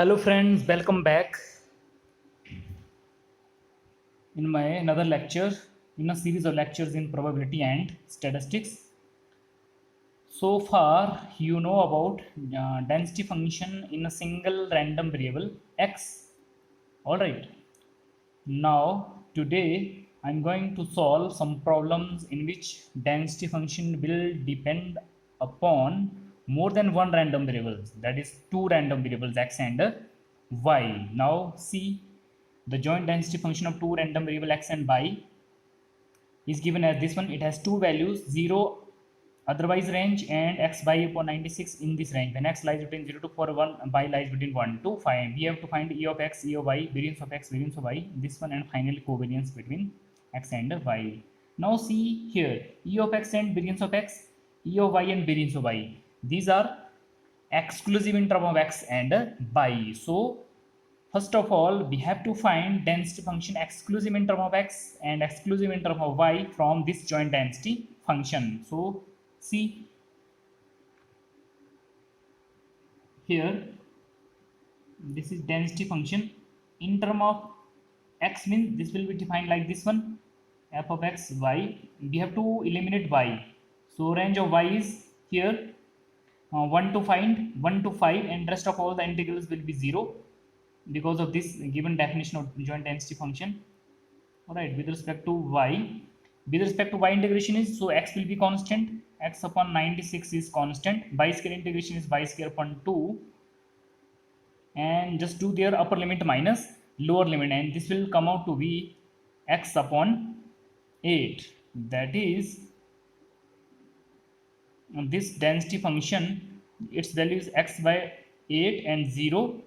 Hello friends, welcome back in my another lecture in a series of lectures in probability and statistics. So far you know about density function in a single random variable x. Alright, now today I'm going to solve some problems in which density function will depend upon more than one random variables, that is two random variables x and y. Now see, the joint density function of two random variable x and y is given as this one. It has two values, 0 otherwise range and x by upon 96 in this range. When x lies between 0 to 4, 1 by lies between 1 to 5. We have to find e of x, e of y, variance of x, variance of y, this one, and finally covariance between x and y. Now see here, e of x and variance of x, e of y and variance of y. These are exclusive in term of x and y. So first of all, we have to find density function exclusive in term of x and exclusive in term of y from this joint density function. So see here, this is density function in term of x, means this will be defined like this one, f of x y. We have to eliminate y, so range of y is here 1 to 5, and rest of all the integrals will be 0 because of this given definition of joint density function. All right, with respect to y, with respect to y integration is, so x will be constant, x upon 96 is constant, y square integration is y square upon 2, and just do their upper limit minus lower limit, and this will come out to be x upon 8. That is, this density function, its value is x by 8 and 0,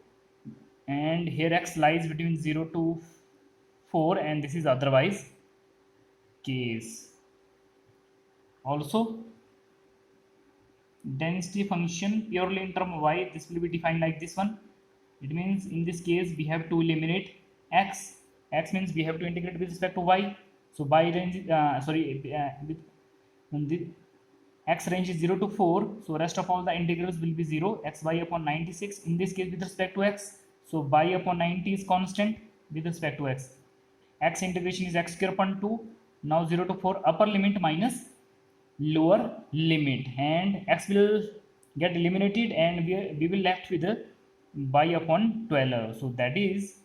and here x lies between 0 to 4, and this is otherwise case. Also, density function purely in term of y, this will be defined like this one. It means in this case we have to eliminate x. X means we have to integrate with respect to y. So y range with the x range is 0 to 4, so rest of all the integrals will be 0, x y upon 96 in this case with respect to x. So y upon 90 is constant with respect to x. X integration is x square upon 2. Now 0 to 4 upper limit minus lower limit, and x will get eliminated, and we will left with a y upon 12. So that is,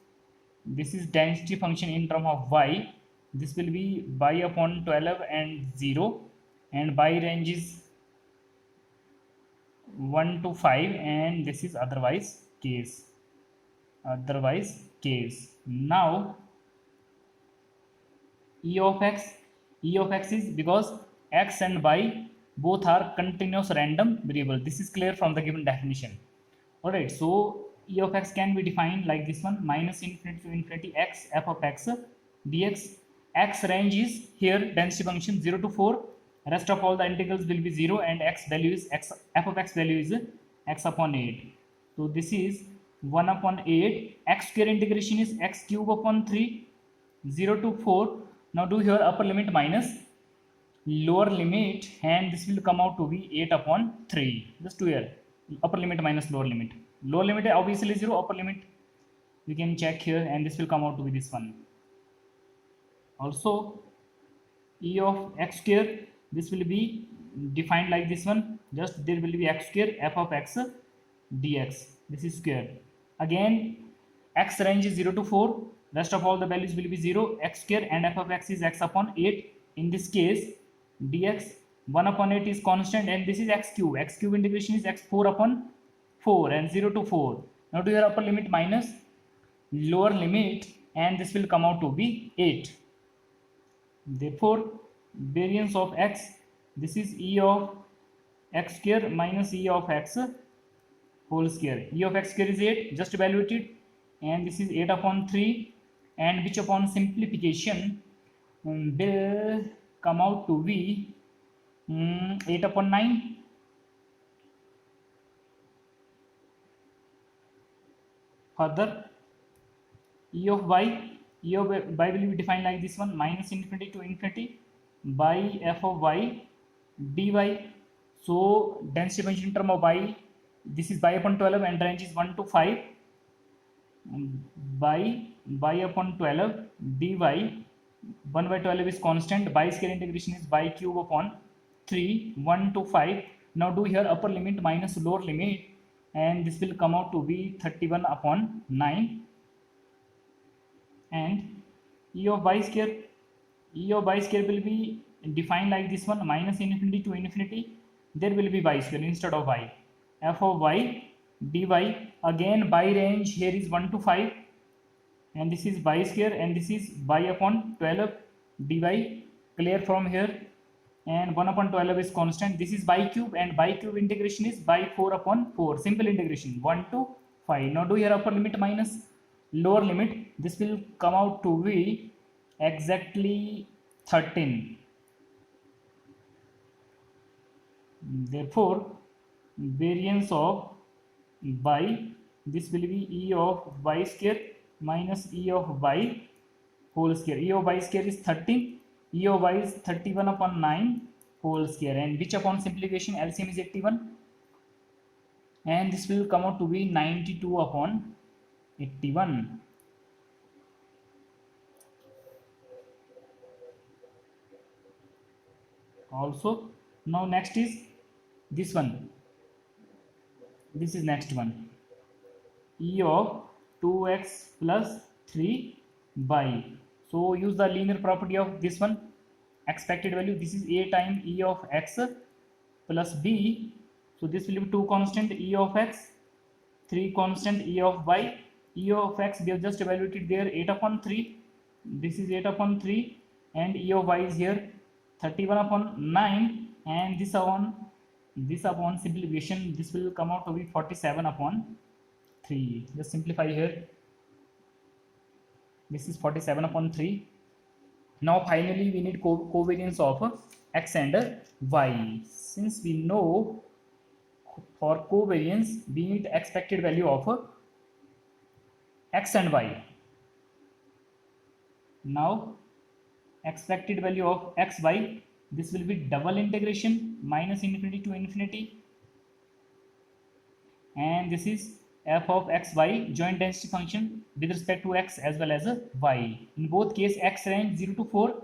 this is density function in term of y. This will be y upon 12 and 0, and y range is 1 to 5, and this is otherwise case. Now e of x is, because x and y both are continuous random variable. This is clear from the given definition. Alright, so e of x can be defined like this one, minus infinity to infinity x f of x dx. X range is here density function 0 to 4, rest of all the integrals will be 0, and x value is x, f of x value is x upon 8. So this is 1 upon 8, x square integration is x cube upon 3, 0 to 4. Now do here upper limit minus lower limit, and this will come out to be 8 upon 3. Just do here upper limit minus lower limit. Lower limit obviously 0, upper limit you can check here, and this will come out to be this one. Also, e of x square, this will be defined like this one. Just there will be x square f of x dx. This is square. Again, x range is 0 to 4, rest of all the values will be 0, x square, and f of x is x upon 8. In this case, dx 1 upon 8 is constant, and this is x cube. X cube integration is x 4 upon 4, and 0 to 4. Now do your upper limit minus lower limit, and this will come out to be 8. Therefore, variance of x, this is e of x square minus e of x whole square. E of x square is 8, just evaluate it, and this is 8 upon 3, and which upon simplification will come out to be 8 upon 9. Further, e of y will be defined like this one, minus infinity to infinity by f of y dy. So density function in term of y, this is y upon 12, and range is 1 to 5, by upon 12 dy 1 by 12 is constant, by square integration is by cube upon 3 1 to 5. Now do here upper limit minus lower limit, and this will come out to be 31 upon 9, and e of y square, will be defined like this one, minus infinity to infinity, there will be y square instead of y. F of y dy, again by range here is 1 to 5, and this is y square, and this is y upon 12 dy, clear from here, and 1 upon 12 is constant, this is by cube, and by cube integration is by 4 upon 4, simple integration 1 to 5. Now do here upper limit minus lower limit, this will come out to be exactly 13. Therefore variance of y, this will be e of y square minus e of y whole square. E of y square is 13, e of y is 31 upon 9 whole square, and which upon simplification LCM is 81, and this will come out to be 92 upon 81. Also, now next is this one, this is next one, e of 2x plus 3 by, so use the linear property of this one, expected value, this is a time e of x plus b, so this will be 2 constant e of x, 3 constant e of y. E of x we have just evaluated there 8 upon 3, this is 8 upon 3, and e of y is here 31 upon 9, and this upon simplification this will come out to be 47 upon 3. Just simplify here, this is 47 upon 3. Now finally we need covariance of x and y. Since we know for covariance we need expected value of x and y. Now expected value of x, y, this will be double integration minus infinity to infinity, and this is f of x, y, joint density function with respect to x as well as y. In both case x range 0 to 4,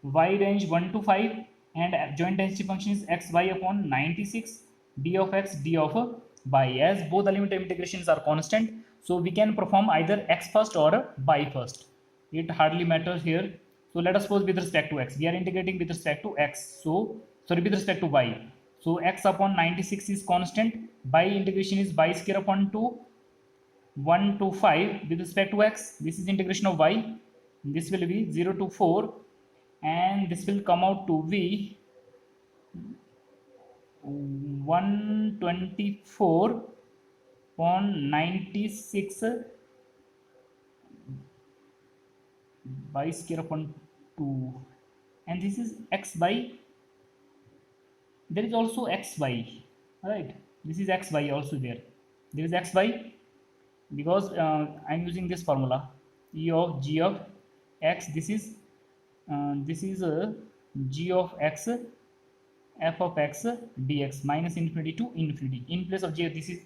y range 1 to 5, and joint density function is x, y upon 96 d of x, d of y. As both the limit of integrations are constant, so we can perform either x first or y first, it hardly matters here. So let us suppose with respect to x, we are integrating with respect to x, so sorry, with respect to y, so x upon 96 is constant, by integration is y square upon 2 1 to 5 with respect to x, this is integration of y, this will be 0 to 4, and this will come out to be 124 upon 96 y square upon 2, and this is x by, there is also xy, right, this is xy also there is xy, because I am using this formula e of g of x, this is g of x f of x dx minus infinity to infinity, in place of j this is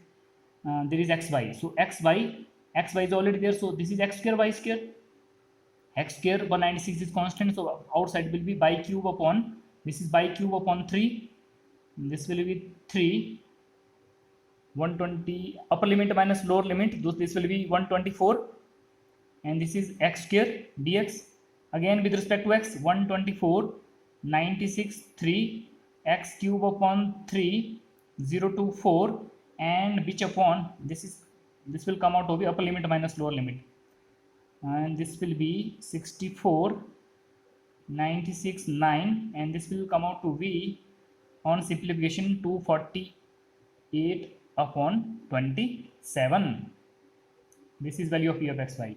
there is xy, so xy is already there, so this is x square y square, x square 196 is constant, so outside will be by cube upon, this is by cube upon 3, this will be 3 120 upper limit minus lower limit, this will be 124, and this is x square dx, again with respect to x 124 96 3 x cube upon 3 0 to 4, and which upon this will come out to be upper limit minus lower limit, and this will be 64 96 9, and this will come out to be on simplification 248 upon 27. This is value of e of xy.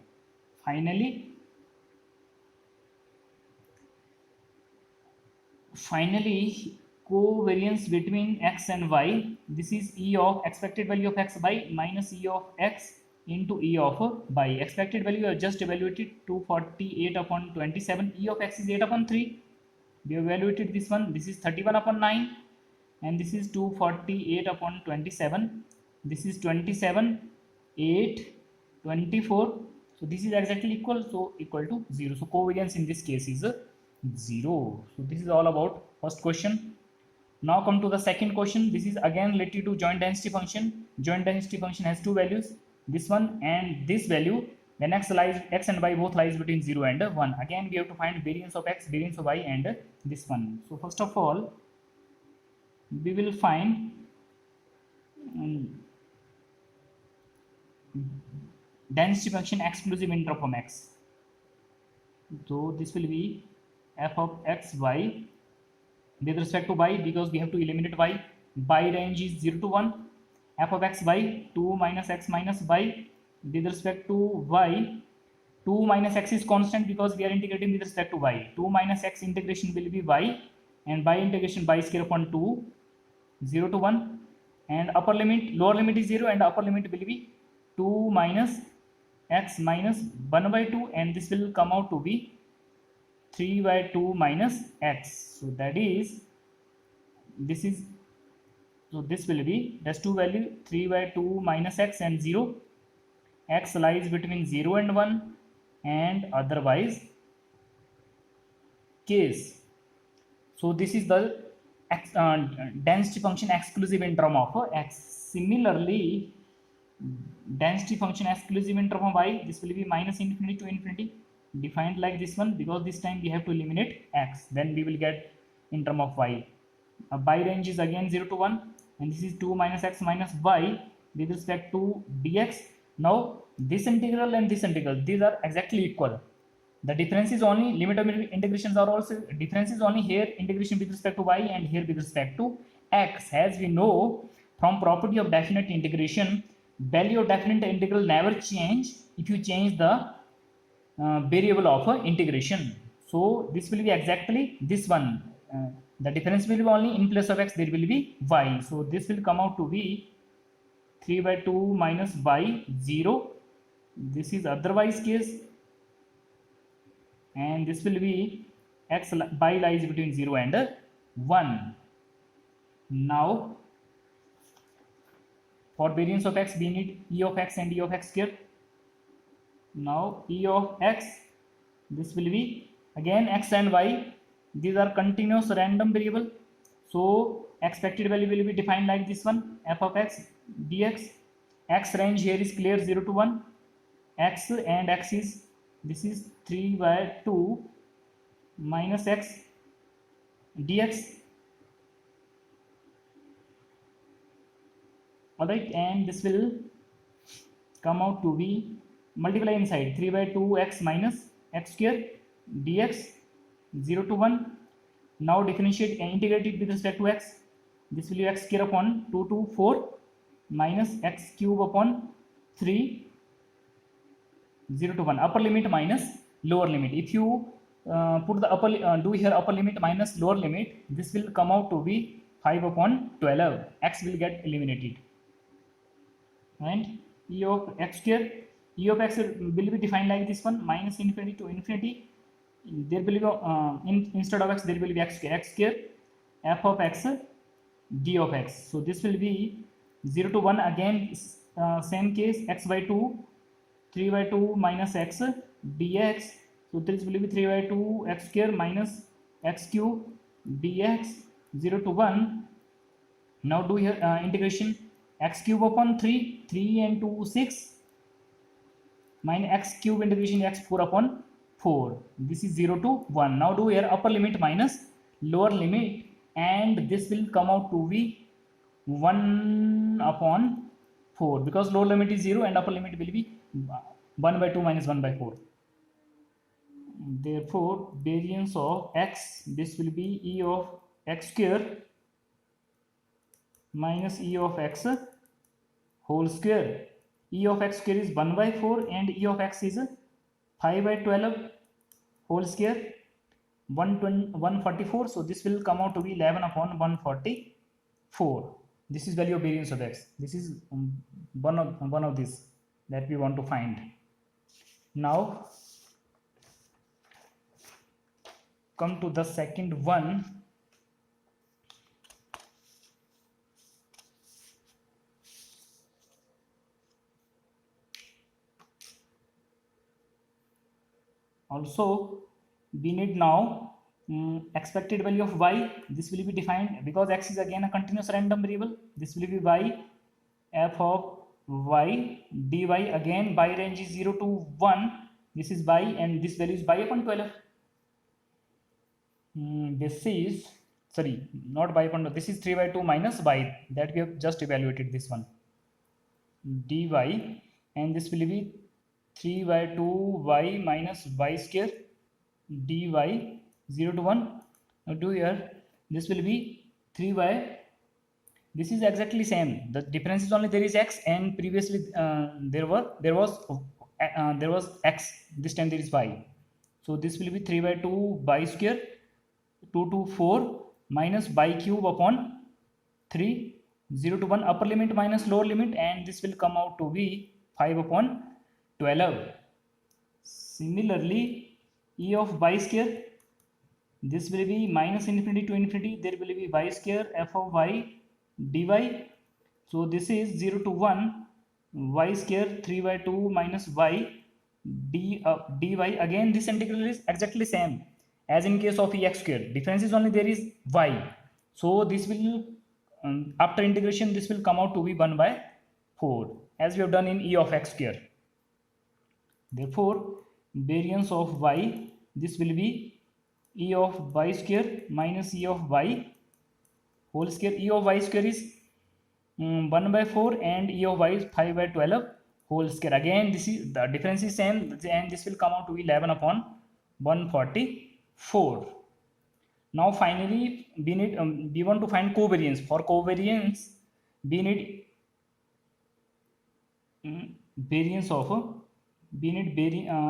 Finally covariance between x and y, this is e of expected value of x by minus e of x into e of y. Expected value I just evaluated 248 upon 27, e of x is 8 upon 3, we evaluated this one, this is 31 upon 9, and this is 248 upon 27, this is 27 8 24. So this is exactly equal, so equal to 0. So covariance in this case is 0. So this is all about first question. Now come to the second question. This is again related to joint density function. Joint density function has two values, this one and this value. Then x and y both lies between 0 and 1. Again we have to find variance of x, variance of y, and this one. So first of all we will find density function exclusive interval from x. So this will be f of x y with respect to y, because we have to eliminate y. Y range is 0 to 1. F of x y 2 minus x minus y with respect to y. 2 minus x is constant because we are integrating with respect to y. 2 minus x integration will be y, and by integration y square upon 2, 0 to 1, and upper limit, lower limit is 0 and upper limit will be 2 minus x minus 1 by 2, and this will come out to be 3 by 2 minus x. So that is, this is, so this will be, that's two value, 3 by 2 minus x and 0. X lies between 0 and 1 and otherwise case. So this is the density function exclusive in term of x. Similarly, density function exclusive in term of y, this will be minus infinity to infinity, defined like this one, because this time we have to eliminate x, then we will get in term of y. Y range is again 0 to 1, and this is 2 minus x minus y with respect to dx. Now this integral and this integral, these are exactly equal. The difference is only, limit of integrations are also, difference is only here integration with respect to y and here with respect to x. As we know from property of definite integration, value of definite integral never change if you change the variable of integration. So this will be exactly this one. The difference will be only in place of x there will be y. So this will come out to be 3 by 2 minus y 0. This is otherwise case, and this will be x y lies between 0 and 1. Now for variance of x we need e of x and e of x square. Now e of x, this will be again x and y, these are continuous random variable, so expected value will be defined like this one, f of x dx. X range here is clear, 0 to 1. X and x is, this is 3 by 2 minus x dx. Alright, and this will come out to be, multiply inside, 3 by 2 x minus x square dx, 0 to 1. Now differentiate and integrate it with respect to x. This will be x square upon 2 to 4 minus x cube upon 3, 0 to 1. Upper limit minus lower limit. If you put the upper, do here upper limit minus lower limit, this will come out to be 5 upon 12. X will get eliminated. And e of x square, e of x will be defined like this one, minus infinity to infinity. There will be instead of x there will be x square, f of x d of x. So this will be 0 to 1, again same case, x by 2, 3 by 2 minus x dx. So this will be 3 by 2 x square minus x cube dx, 0 to 1. Now do here integration, x cube upon 3, 3 and 2 6, minus x cube integration x 4 upon 4. This is 0 to 1. Now do here upper limit minus lower limit, and this will come out to be 1 upon 4, because lower limit is 0 and upper limit will be 1 by 2 minus 1 by 4. Therefore variance of x, this will be e of x square minus e of x whole square. E of x square is 1 by 4 and e of x is 5 by 12 whole square, 144. So this will come out to be 11 upon 144. This is value of variance of x. This is one of these that we want to find. Now come to the second one. Also we need now expected value of y. This will be defined because x is again a continuous random variable. This will be by f of y dy. Again by range is 0 to 1. This is by, and this value is by upon 12. This is, sorry, not by upon 12. This is 3 by 2 minus y that we have just evaluated, this one dy, and this will be 3 by 2 y minus y square dy 0 to 1. Now do here, this will be 3 by, this is exactly same, the difference is only there is x, and previously there was x, this time there is y. So this will be 3 by 2 y square 2 to 4 minus y cube upon 3 0 to 1 upper limit minus lower limit, and this will come out to be 5 upon 12. Similarly e of y square, this will be minus infinity to infinity, there will be y square f of y dy. So this is 0 to 1 y square 3 by 2 minus y dy. Again this integral is exactly same as in case of ex square, difference is only there is y. So this will after integration this will come out to be 1 by 4 as we have done in e of x square. Therefore variance of y, this will be e of y square minus e of y whole square. E of y square is 1 by 4 and e of y is 5 by 12 whole square. Again this is, the difference is same, and this will come out to be 11 upon 144. Now finally we need we want to find covariance. For covariance we need variance of we need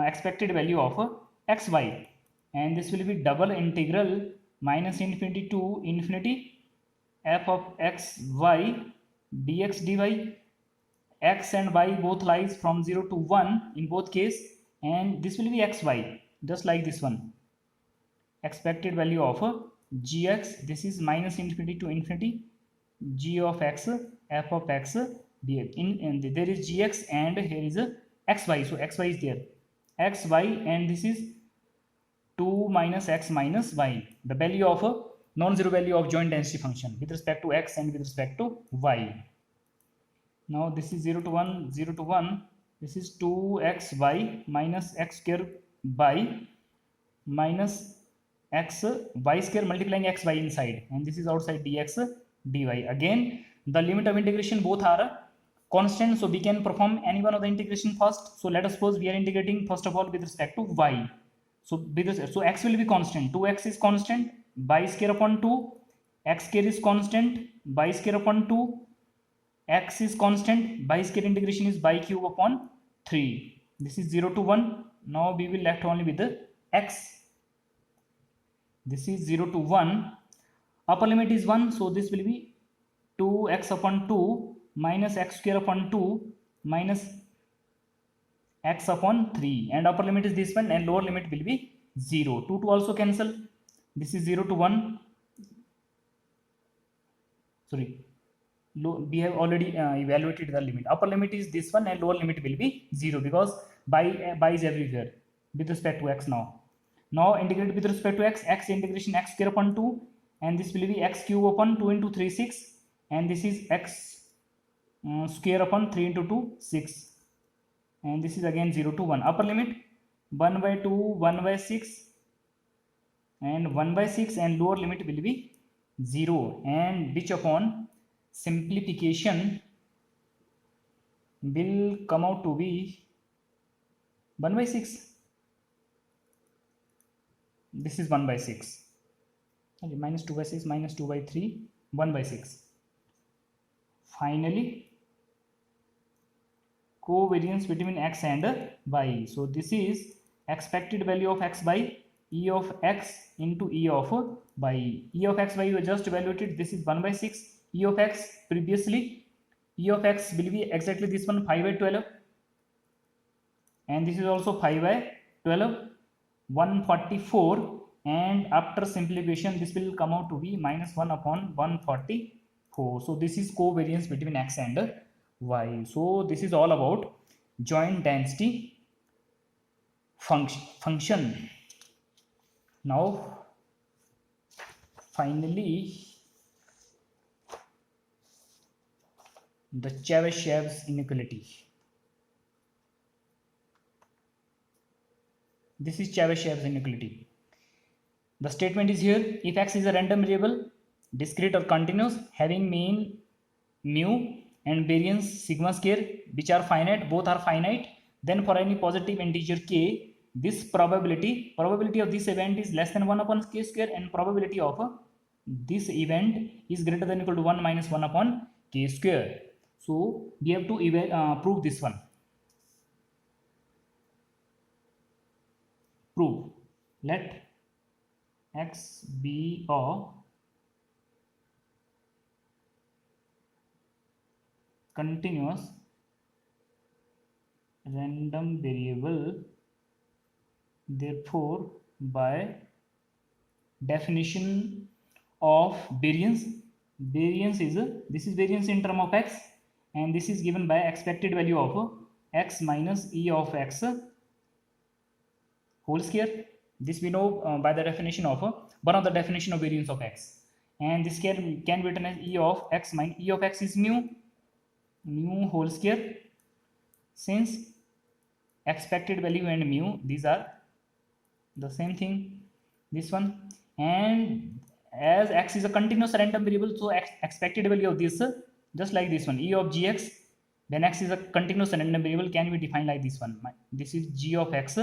expected value of xy, and this will be double integral minus infinity to infinity f of x y dx dy. X and y both lies from 0 to 1 in both case, and this will be xy just like this one. Expected value of gx, this is minus infinity to infinity g of x f of x dx. There is gx and here is xy, so xy is there, xy, and this is 2 minus x minus y, the value of a non-zero value of joint density function with respect to x and with respect to y. Now this is 0 to 1 0 to 1, this is 2xy minus x square by minus x y square multiplying xy inside, and this is outside dx dy. Again the limit of integration both are constant, so we can perform any one of the integration first. So let us suppose we are integrating first of all with respect to y. So x will be constant, 2x is constant, y square upon 2, x square is constant, y square upon 2, x is constant, y square integration is y cube upon 3. This is 0 to 1. Now we will left only with the x. This is 0 to 1, upper limit is 1, so this will be 2x upon 2 minus x square upon 2 minus x upon 3, and upper limit is this one, and lower limit will be 0. 2 to also cancel. This is 0 to 1, sorry, we have already evaluated the limit. Upper limit is this one and lower limit will be 0 because by is everywhere with respect to x. Now integrate with respect to x integration x square upon 2, and this will be x cube upon 2 into 3 6, and this is x square upon 3 into 2 6, and this is again 0 to 1. Upper limit 1 by 2 1 by 6 and 1 by 6, and lower limit will be 0, and which upon simplification will come out to be 1 by 6. This is 1 by 6, okay, minus 2 by 6 minus 2 by 3 1 by 6. Finally covariance between x and y. So this is expected value of x by e of x into e of y. E of x y we just evaluated, this is 1 by 6. E of x previously, e of x will be exactly this one 5 by 12, and this is also 5 by 12 144, and after simplification this will come out to be minus 1 upon 144. So this is covariance between x and y. So this is all about joint density function. Now finally the Chebyshev's inequality. This is Chebyshev's inequality. The statement is here: if x is a random variable, discrete or continuous, having mean mu and variance sigma square, which are finite, both are finite, then for any positive integer k, this probability of this event is less than 1 upon k square, and probability of this event is greater than or equal to 1 minus 1 upon k square. So we have to prove this one. Prove. Let x be a continuous random variable, therefore by definition of variance is this is variance in term of x, and this is given by expected value of x minus e of x whole square. This we know by the definition of one of the definition of variance of x, and this can be written as e of x minus e of x is mu whole square, since expected value and mu, these are the same thing, this one, and as x is a continuous random variable, so expected value of this just like this one, e of gx, when x is a continuous random variable, can be defined like this one. This is g of x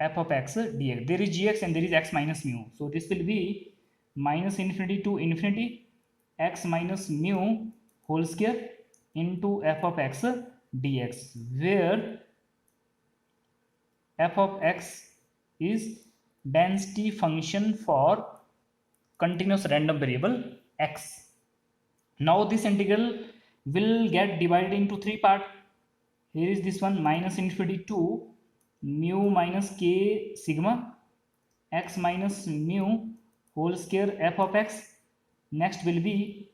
f of x dx. There is gx and there is x minus mu, so this will be minus infinity to infinity x minus mu whole square into f of x dx, where f of x is density function for continuous random variable x. Now this integral will get divided into three parts. Here is this one, minus infinity to mu minus k sigma x minus mu whole square f of x. Next will be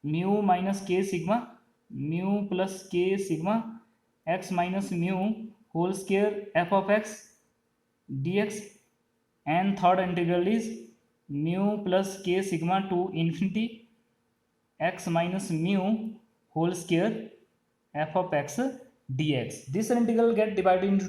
mu minus k sigma mu plus k sigma x minus mu whole square f of x dx, and third integral is mu plus k sigma to infinity x minus mu whole square f of x dx. This integral get divided into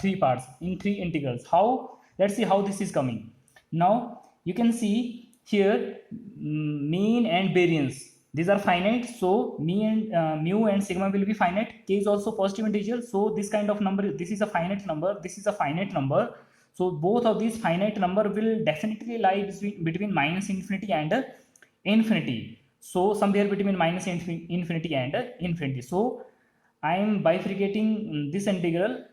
three parts in three integrals. How? Let's see how this is coming. Now you can see here mean and variance, these are finite, so mu and sigma will be finite. K is also positive integer, so this kind of number, this is a finite number, this is a finite number, so both of these finite number will definitely lie between minus infinity and infinity, so somewhere between minus infinity and infinity. So I am bifurcating this integral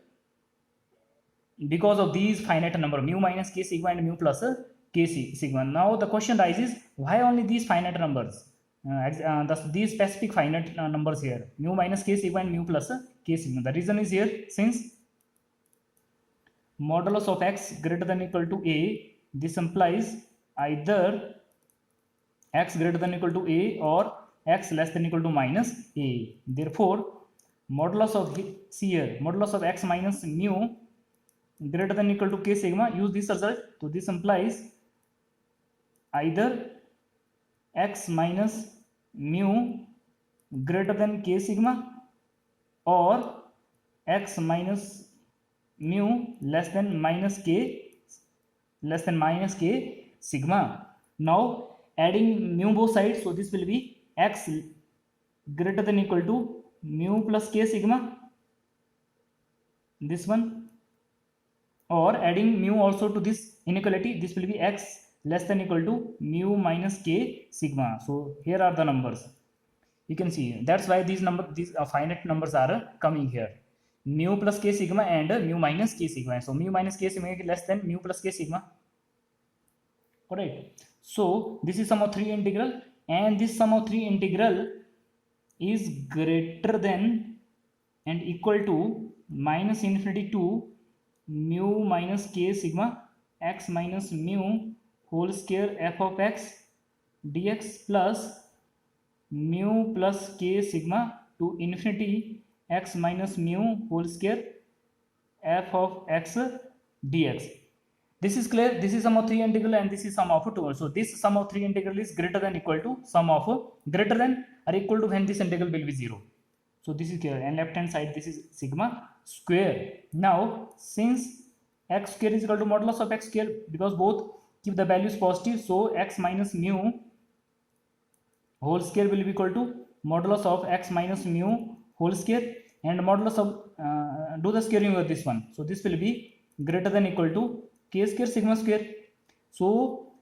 because of these finite number, mu minus k sigma and mu plus k sigma. Now the question rises, why only these finite numbers? These specific finite numbers here, mu minus k sigma and mu plus k sigma. The reason is here, since modulus of x greater than or equal to a, this implies either x greater than or equal to a or x less than or equal to minus a. Therefore modulus of, see here, modulus of x minus mu greater than or equal to k sigma, use this result. So this implies either x minus mu greater than k sigma or x minus mu less than minus k sigma. Now adding mu both sides, so this will be x greater than or equal to mu plus k sigma, this one, or adding mu also to this inequality, this will be x less than or equal to mu minus k sigma. So here are the numbers, you can see, that's why these finite numbers are coming here, mu plus k sigma and mu minus k sigma. So mu minus k sigma is less than mu plus k sigma. Alright, so this is sum of 3 integral, and this sum of 3 integral is greater than and equal to minus infinity to mu minus k sigma x minus mu whole square f of x dx plus mu plus k sigma to infinity x minus mu whole square f of x dx. This is clear. This is sum of 3 integral and this is sum of 2. So this sum of 3 integral is greater than equal to sum of greater than or equal to when this integral will be 0. So this is clear, and left hand side this is sigma square. Now since x square is equal to modulus of x square, because both keep the values positive, so x minus mu whole square will be equal to modulus of x minus mu whole square, and modulus of do the squaring of this one, so this will be greater than equal to k square sigma square. So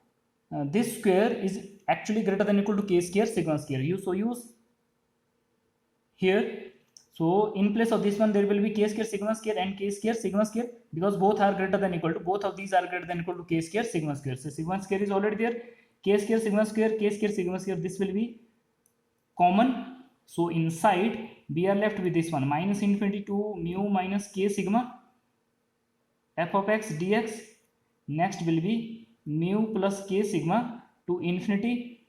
this square is actually greater than equal to k square sigma square. Use here, so in place of this one there will be k square sigma square and k square sigma square, because both are greater than equal to, both of these are greater than equal to k square sigma square. So sigma square is already there, k square sigma square, k square sigma square, this will be common. So inside we are left with this one, minus infinity to mu minus k sigma f of x dx. Next will be mu plus k sigma to infinity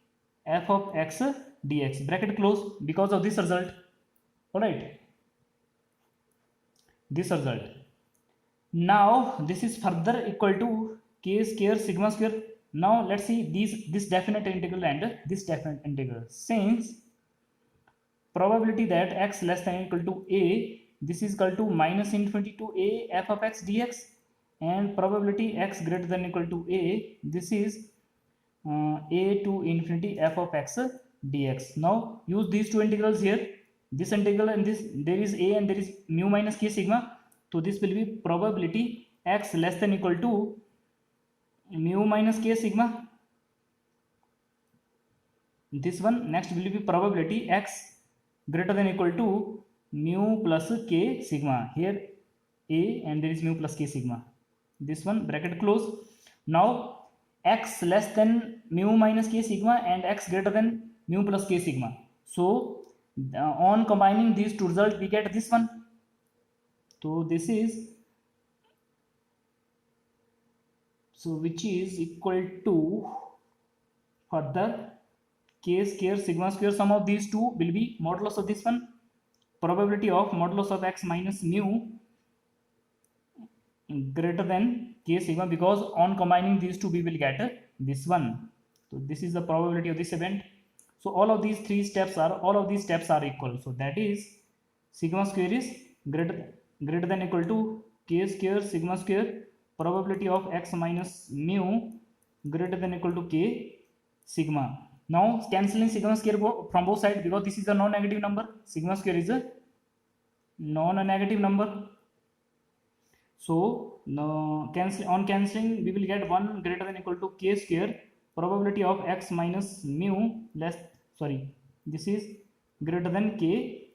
f of x dx, bracket close, because of this result. Alright, this result. Now this is further equal to k square sigma square. Now let's see this definite integral and this definite integral. Since probability that x less than or equal to a, this is equal to minus infinity to a f of x dx, and probability x greater than or equal to a, this is a to infinity f of x dx. Now use these two integrals here, this integral and this, there is a and there is mu minus k sigma, so this will be probability x less than or equal to mu minus k sigma, this one. Next will be probability x greater than or equal to mu plus k sigma, here a and there is mu plus k sigma, this one, bracket close. Now x less than mu minus k sigma and x greater than mu plus k sigma, so on combining these two results we get this one. So this is, so which is equal to further k square sigma square, sum of these two will be modulus of this one, probability of modulus of x minus mu greater than k sigma, because on combining these two we will get this one. So this is the probability of this event. So all of these steps are equal, so that is sigma square is greater than equal to k square sigma square, probability of x minus mu greater than equal to k sigma. Now cancelling sigma square from both sides, because this is a non-negative number, sigma square is a non-negative number. So on cancelling we will get 1 greater than equal to k square, probability of x minus mu this is greater than k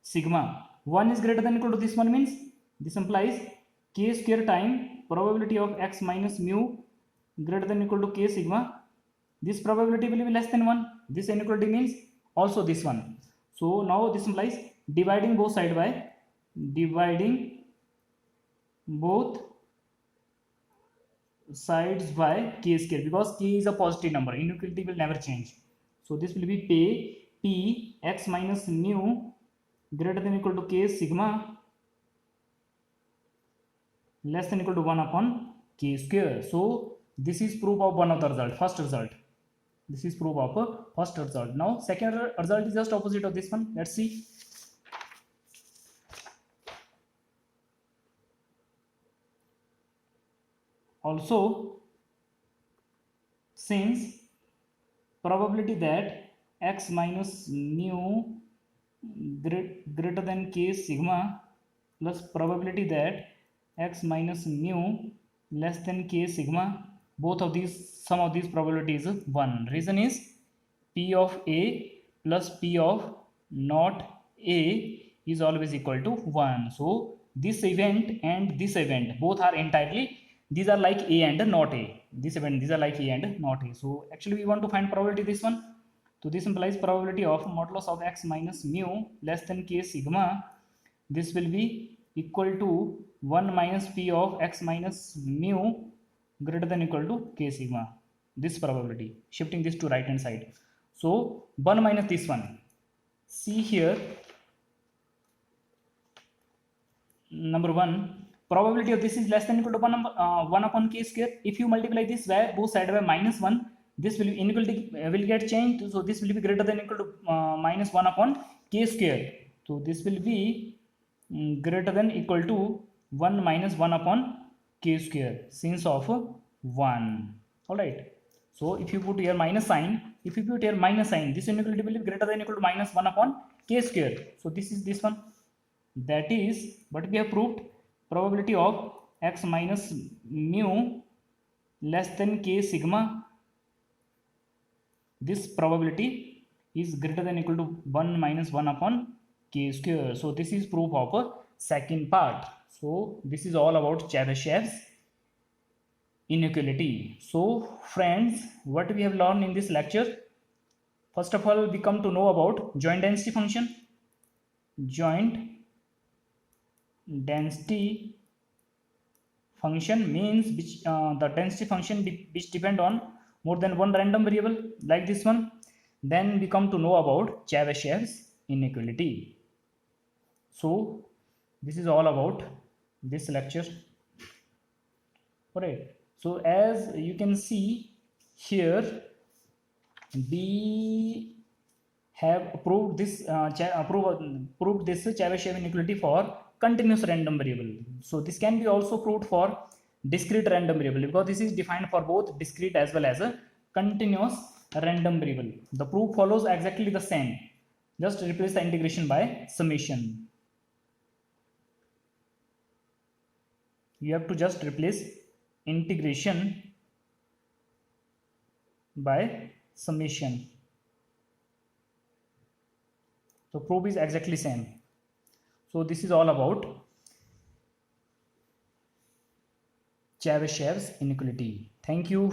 sigma. 1 is greater than equal to this one, means this implies k square time probability of x minus mu greater than equal to k sigma, this probability will be less than 1. This inequality means also this one. So now this implies dividing both sides by k square, because k is a positive number, inequality will never change. So this will be p x minus mu greater than equal to k sigma less than equal to 1 upon k square. So this is proof of one of the result, first result. This is proof of a first result. Now second result is just opposite of this one. Let's see. Also, since probability that x minus mu greater than k sigma plus probability that x minus mu less than k sigma, both of these, sum of these probabilities is 1. Reason is p of a plus p of not a is always equal to 1. So this event and this event both are entirely, these are like a and not a, this event, these are like a and not a. So actually we want to find probability this one. So this implies probability of modulus of x minus mu less than k sigma, this will be equal to 1 minus p of x minus mu greater than equal to k sigma, this probability, shifting this to right hand side. So 1 minus this one, see here, number 1 probability of this is less than equal to 1 upon k square. If you multiply this by both sides by -1, this will inequality will get changed, so this will be greater than equal to -1 upon k square. So this will be greater than equal to 1 minus 1 upon k square since of 1. All right, so if you put here minus sign, this inequality will be greater than equal to -1 upon k square. So this is this one, that is what we have proved. Probability of x minus mu less than k sigma, this probability is greater than equal to 1 minus 1 upon k square. So this is proof of a second part. So this is all about Chebyshev's inequality. So friends, what we have learned in this lecture, first of all we come to know about joint density function. Joint density function means which the density function which depend on more than one random variable, like this one. Then we come to know about Chebyshev's inequality. So this is all about this lecture. Alright, so as you can see here, we have proved this Chebyshev inequality for continuous random variable. So this can be also proved for discrete random variable, because this is defined for both discrete as well as a continuous random variable. The proof follows exactly the same, just replace the integration by summation. You have to just replace integration by summation. So proof is exactly same. So this is all about Chebyshev's inequality. Thank you.